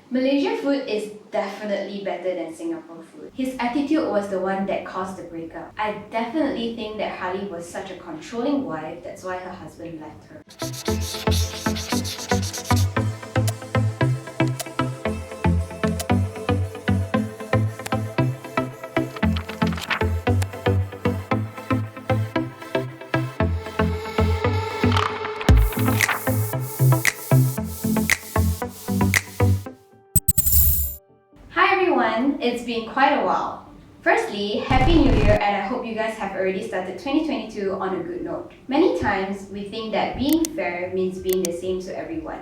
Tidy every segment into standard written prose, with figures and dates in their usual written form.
Malaysian food is definitely better than Singapore food. His attitude was the one that caused the breakup. I definitely think that Harley was such a controlling wife, that's why her husband left her. It's been quite a while. Firstly, Happy New Year, and I hope you guys have already started 2022 on a good note. Many times we think that being fair means being the same to everyone.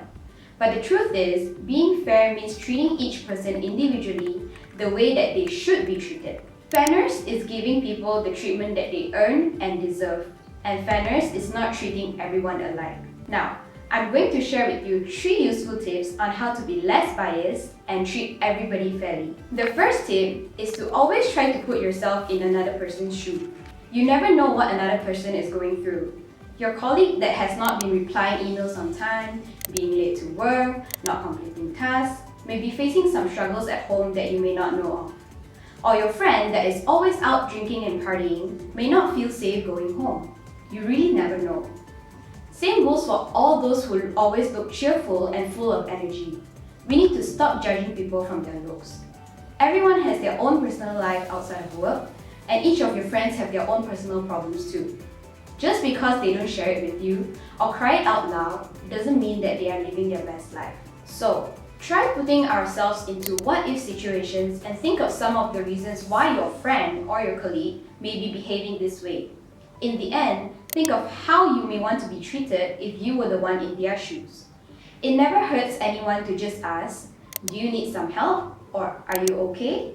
But the truth is, being fair means treating each person individually the way that they should be treated. Fairness is giving people the treatment that they earn and deserve. And fairness is not treating everyone alike. Now, I'm going to share with you 3 useful tips on how to be less biased and treat everybody fairly. The first tip is to always try to put yourself in another person's shoe. You never know what another person is going through. Your colleague that has not been replying emails on time, being late to work, not completing tasks, may be facing some struggles at home that you may not know of. Or your friend that is always out drinking and partying may not feel safe going home. You really never know. Same goes for all those who always look cheerful and full of energy. We need to stop judging people from their looks. Everyone has their own personal life outside of work, and each of your friends have their own personal problems too. Just because they don't share it with you or cry it out loud doesn't mean that they are living their best life. So, try putting ourselves into what-if situations and think of some of the reasons why your friend or your colleague may be behaving this way. In the end, think of how you may want to be treated if you were the one in their shoes. It never hurts anyone to just ask, "Do you need some help?" or "Are you okay?"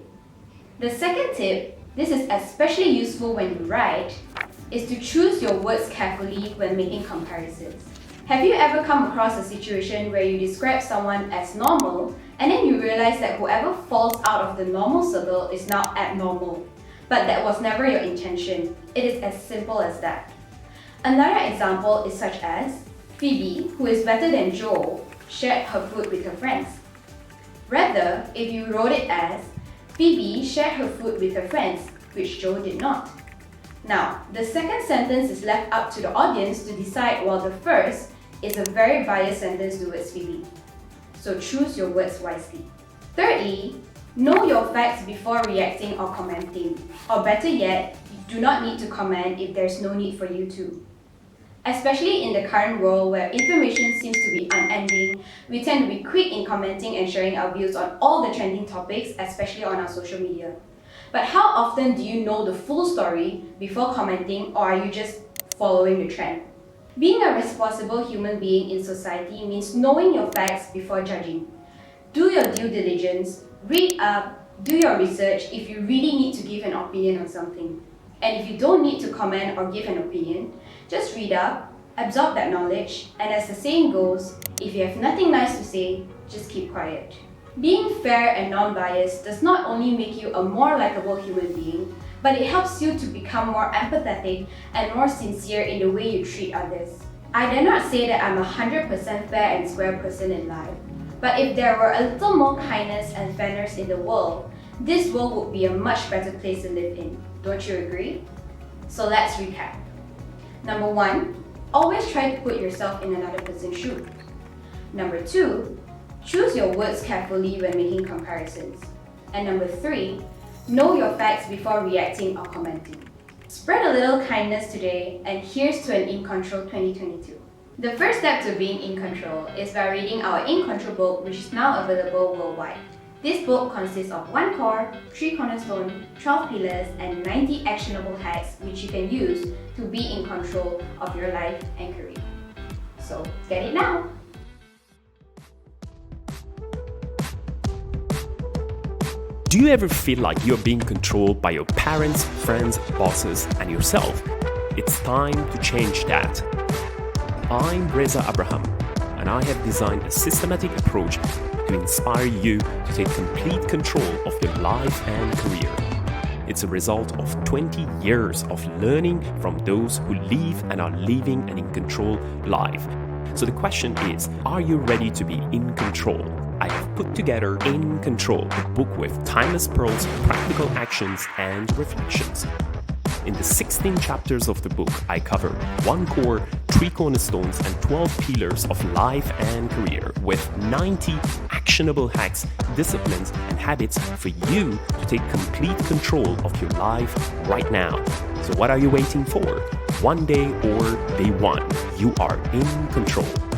The second tip, this is especially useful when you write, is to choose your words carefully when making comparisons. Have you ever come across a situation where you describe someone as normal and then you realize that whoever falls out of the normal circle is now abnormal? But that was never your intention. It is as simple as that. Another example is such as Phoebe, who is better than Joel, shared her food with her friends. Rather, if you wrote it as Phoebe shared her food with her friends, which Joel did not. Now, the second sentence is left up to the audience to decide, while the first is a very biased sentence towards Phoebe. So choose your words wisely. Thirdly, know your facts before reacting or commenting. Or better yet, you do not need to comment if there's no need for you to. Especially in the current world where information seems to be unending, we tend to be quick in commenting and sharing our views on all the trending topics, especially on our social media. But how often do you know the full story before commenting, or are you just following the trend? Being a responsible human being in society means knowing your facts before judging. Do your due diligence, read up, do your research if you really need to give an opinion on something. And if you don't need to comment or give an opinion, just read up, absorb that knowledge, and as the saying goes, if you have nothing nice to say, just keep quiet. Being fair and non-biased does not only make you a more likable human being, but it helps you to become more empathetic and more sincere in the way you treat others. I dare not say that I'm a 100% fair and square person in life, but if there were a little more kindness and fairness in the world, this world would be a much better place to live in. Don't you agree? So let's recap. Number 1, always try to put yourself in another person's shoe. Number 2, choose your words carefully when making comparisons. And number 3, know your facts before reacting or commenting. Spread a little kindness today, and here's to an InControl 2022. The first step to being in control is by reading our InControl book, which is now available worldwide. This book consists of 1 core, 3 cornerstones, 12 pillars, and 90 actionable hacks which you can use to be in control of your life and career. So, get it now! Do you ever feel like you're being controlled by your parents, friends, bosses, and yourself? It's time to change that. I'm Reza Abraham, and I have designed a systematic approach to inspire you to take complete control of your life and career. It's a result of 20 years of learning from those who live and are living an in-control life. So the question is, are you ready to be in control? I have put together In Control, a book with timeless pearls, practical actions, and reflections. In the 16 chapters of the book, I cover 1 core, 3 cornerstones, and 12 pillars of life and career, with 90 actionable hacks, disciplines, and habits for you to take complete control of your life right now. So what are you waiting for? One day or day one, you are in control.